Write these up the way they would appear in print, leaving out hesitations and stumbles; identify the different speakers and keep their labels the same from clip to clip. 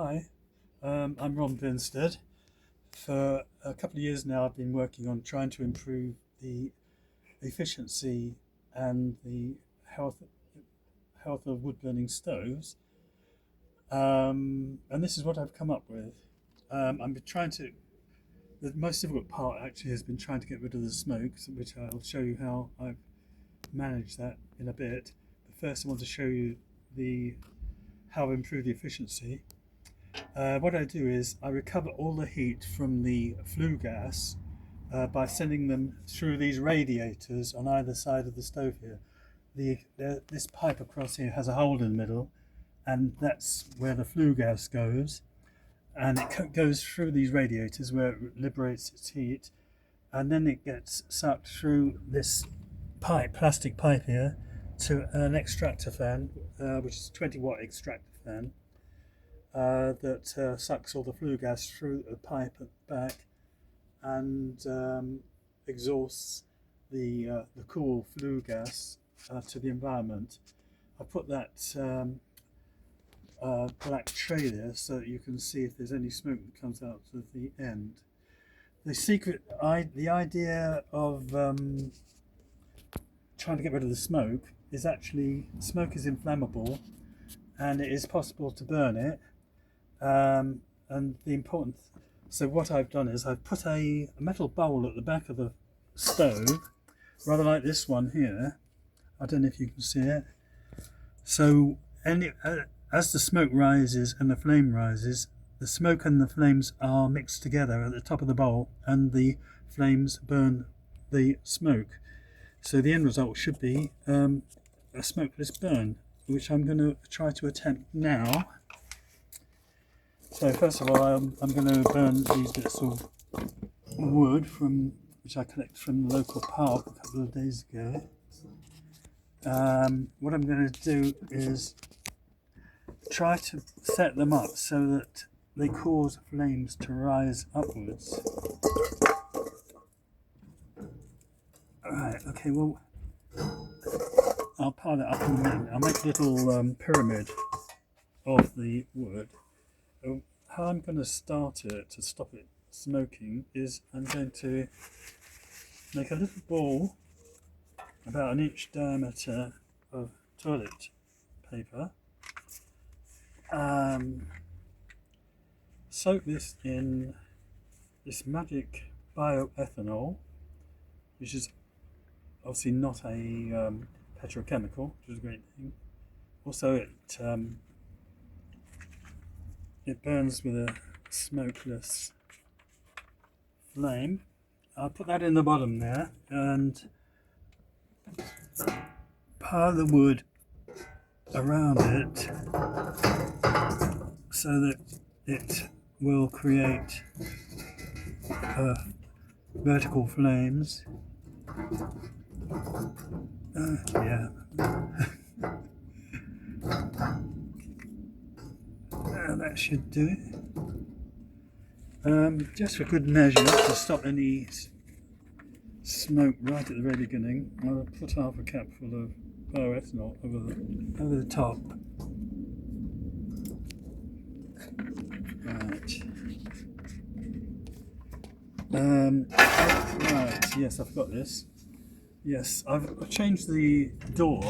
Speaker 1: Hi, I'm Ron Binstead. For a couple of years now, I've been working on trying to improve the efficiency and the health of wood burning stoves. And this is what I've come up with. I've been trying to. The most difficult part actually has been trying to get rid of the smoke, which I'll show you how I've managed that in a bit. But first, I want to show you the how I've improved the efficiency. What I do is I recover all the heat from the flue gas by sending them through these radiators on either side of the stove here. This pipe across here has a hole in the middle, and that's where the flue gas goes, and it goes through these radiators where it liberates its heat, and then it gets sucked through this plastic pipe here to an extractor fan, which is a 20-watt extractor fan. That sucks all the flue gas through the pipe at the back and exhausts the cool flue gas to the environment. I put that black tray there so that you can see if there's any smoke that comes out of the end. The idea of trying to get rid of the smoke is actually smoke is inflammable, and it is possible to burn it. So what I've done is I've put a metal bowl at the back of the stove, rather like this one here. I don't know if you can see it. So as the smoke rises and the flame rises, the smoke and the flames are mixed together at the top of the bowl, and the flames burn the smoke. So the end result should be a smokeless burn, which I'm going to try to attempt now. So first of all, I'm going to burn these bits of wood which I collected from the local park a couple of days ago. What I'm going to do is try to set them up so that they cause flames to rise upwards. Alright, okay, well, I'll pile it up in a minute. I'll make a little pyramid of the wood. How I'm going to start it to stop it smoking is I'm going to make a little ball about an inch diameter of toilet paper. Soak this in this magic bioethanol, which is obviously not a petrochemical, which is a great thing. Also, it burns with a smokeless flame. I'll put that in the bottom there and pile the wood around it so that it will create vertical flames. Yeah. That should do it. Just for good measure, to stop any smoke right at the very beginning, I'll put half a capful of bioethanol over the top. Right. Right. Yes, I've got this. Yes, I've changed the door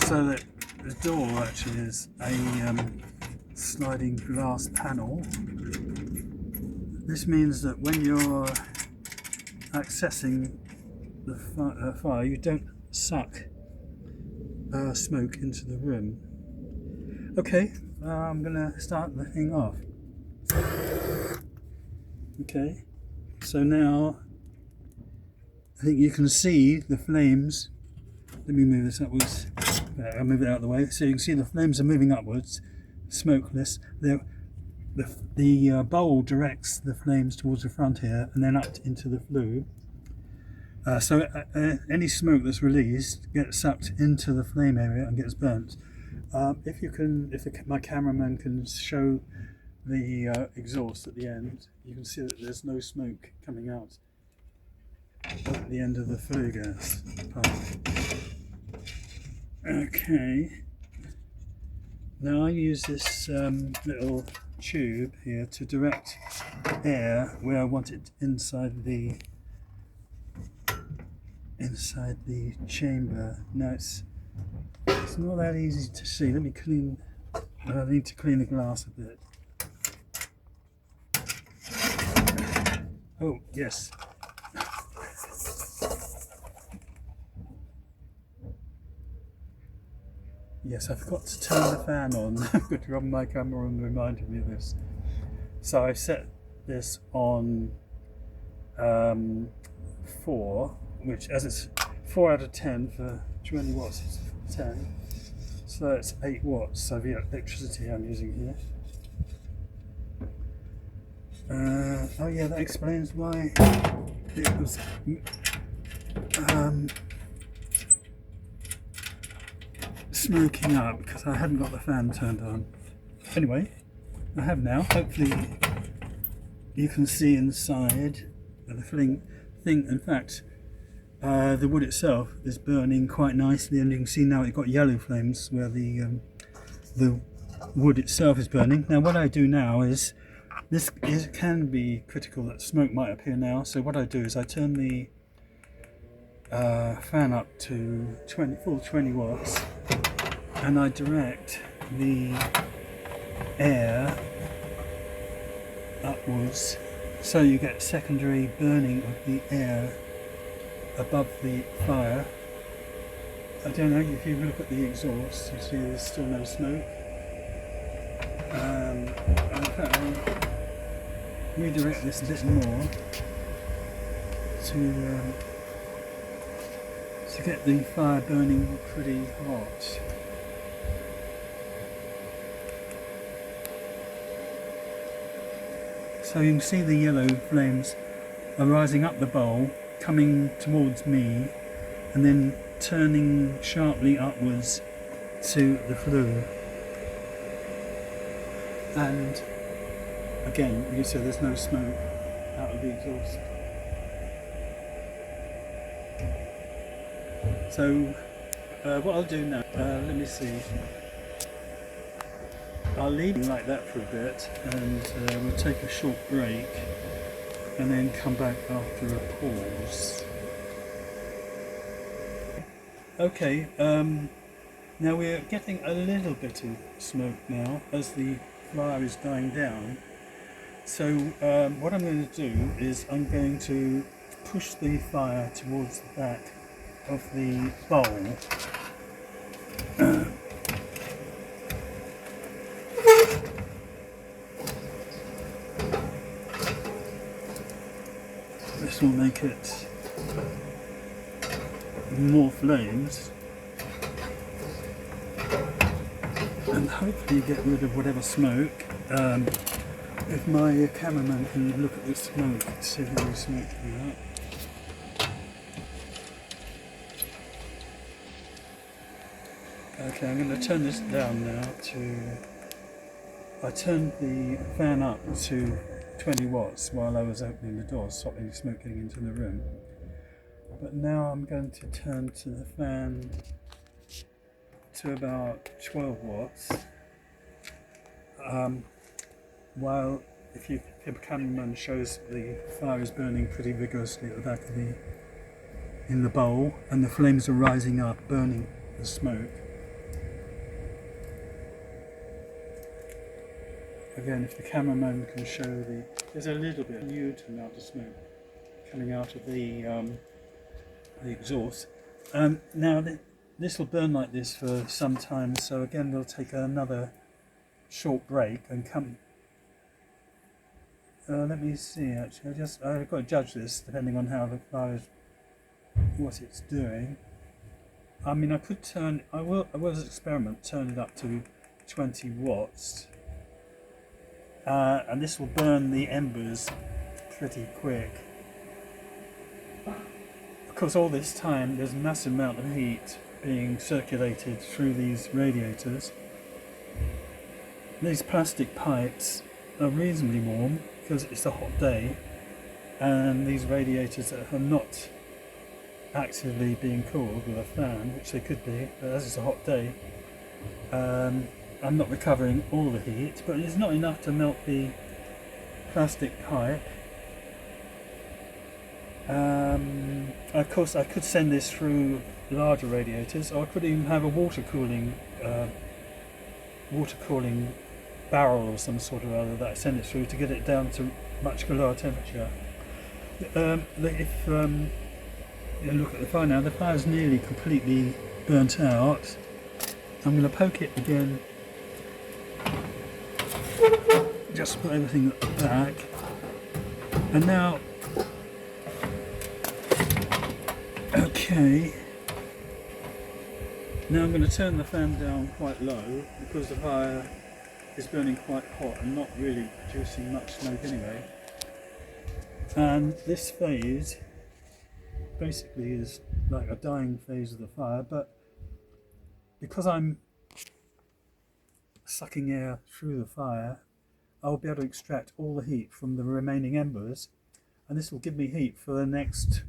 Speaker 1: so that the door actually is a sliding glass panel. This means that when you're accessing the fire, you don't suck smoke into the room. Okay, I'm going to start the thing off. Okay, so now I think you can see the flames. Let me move this upwards. I'll move it out of the way. So you can see the flames are moving upwards, smokeless. The bowl directs the flames towards the front here and then up into the flue. So any smoke that's released gets sucked into the flame area and gets burnt. If my cameraman can show the exhaust at the end, you can see that there's no smoke coming out at the end of the flue gas pipe. Okay, Now I use this little tube here to direct air where I want it inside the chamber. Now it's not that easy to see. Let me clean. I need to clean the glass a bit. Oh yes. Yes, I forgot to turn the fan on. Good job my camera reminded me of this. So I set this on 4, which as it's 4 out of 10 for 20 watts, it's 10. So that's 8 watts of electricity I'm using here. Oh yeah, that explains why it was smoking up, because I hadn't got the fan turned on. Anyway, I have now. Hopefully you can see inside the thing. In fact, the wood itself is burning quite nicely, and you can see now it's got yellow flames where the wood itself is burning. Now what I do now is, it can be critical that smoke might appear now, so what I do is I turn the fan up to full 20 watts, and I direct the air upwards, so you get secondary burning of the air above the fire. I don't know if you look at the exhaust, you see there's still no smoke. In fact, I'll redirect this a bit more to get the fire burning pretty hot. So you can see the yellow flames are rising up the bowl, coming towards me, and then turning sharply upwards to the flue. And again, you can see there's no smoke out of the exhaust. So what I'll do now, let me see. I'll leave it like that for a bit, and we'll take a short break and then come back after a pause. Okay, now we're getting a little bit of smoke now as the fire is dying down. So what I'm going to do is I'm going to push the fire towards the back of the bowl. This will make it more flames and hopefully get rid of whatever smoke. If my cameraman can look at the smoke to see if there's smoke coming out. Okay, I'm going to turn this down now I turned the fan up to 20 watts while I was opening the door, stopping the smoke getting into the room. But now I'm going to turn to the fan to about 12 watts. While if your cameraman shows the fire is burning pretty vigorously at the back of in the bowl, and the flames are rising up, burning the smoke. Again, if the cameraman can show there's a little bit, a huge amount of smoke coming out of the exhaust. Now this will burn like this for some time, so again we'll take another short break and come. Let me see. Actually, I've got to judge this depending on how the fire is, what it's doing. I mean, I could turn. I will as an experiment turn it up to 20 watts. And this will burn the embers pretty quick. Of course, all this time there's a massive amount of heat being circulated through these radiators. These plastic pipes are reasonably warm because it's a hot day, and these radiators are not actively being cooled with a fan, which they could be, but as it's a hot day, I'm not recovering all the heat, but it's not enough to melt the plastic pipe. Of course, I could send this through larger radiators, or I could even have a water cooling barrel or some sort or other that I send it through to get it down to much lower temperature. If you look at the fire now, the fire's nearly completely burnt out. I'm going to poke it again, just put everything back, and now, okay, now I'm going to turn the fan down quite low because the fire is burning quite hot and not really producing much smoke anyway. And this phase basically is like a dying phase of the fire, but because I'm sucking air through the fire, I'll be able to extract all the heat from the remaining embers, and this will give me heat for the next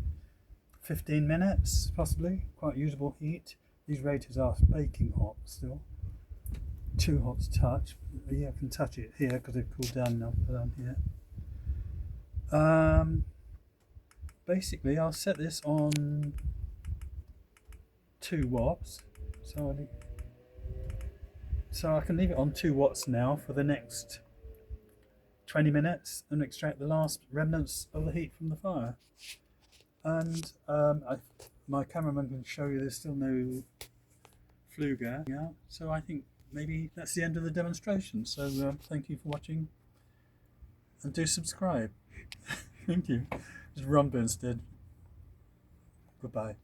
Speaker 1: 15 minutes, possibly. Quite usable heat. These radiators are baking hot still. Too hot to touch. Yeah, I can touch it here because they've cooled down enough down here. Basically, I'll set this on 2 watts. So I can leave it on 2 watts now for the next 20 minutes and extract the last remnants of the heat from the fire. And my cameraman can show you there's still no flue gas. Yeah, so I think maybe that's the end of the demonstration. So thank you for watching, and do subscribe. Thank you. It's Ron Binstead. Goodbye.